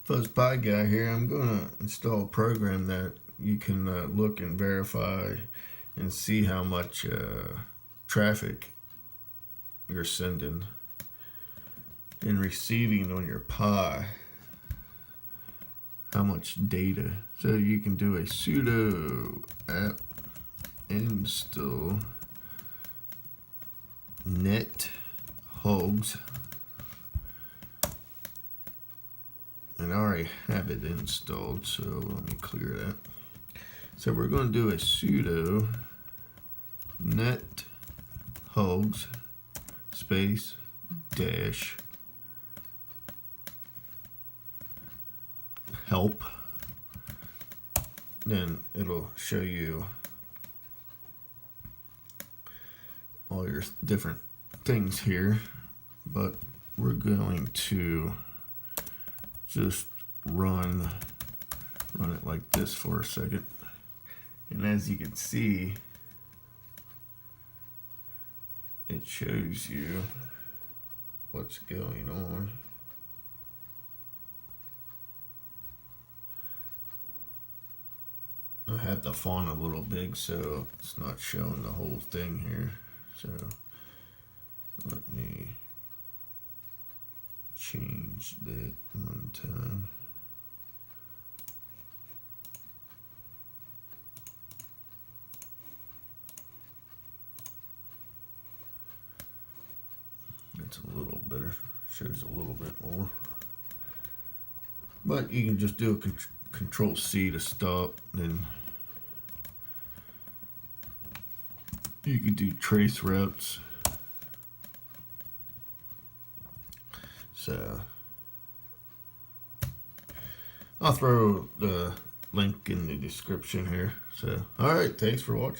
Fuzz Pie Guy here. I'm going to install a program that you can look and verify and see how much traffic you're sending and receiving on your Pi, how much data. So you can do a sudo apt install NetHogs. And I already have it installed, so let me clear that. So we're going to do a sudo NetHogs space dash help. Then it'll show you all your different things here, but we're going to just run it like this for a second. And as you can see, it shows you what's going on. I have the font a little big, so it's not showing the whole thing here. So let me change that one time. It's a little better, shows a little bit more. But you can just do a Control C to stop, then you can do trace routes. So I'll throw the link in the description here. So, all right, thanks for watching.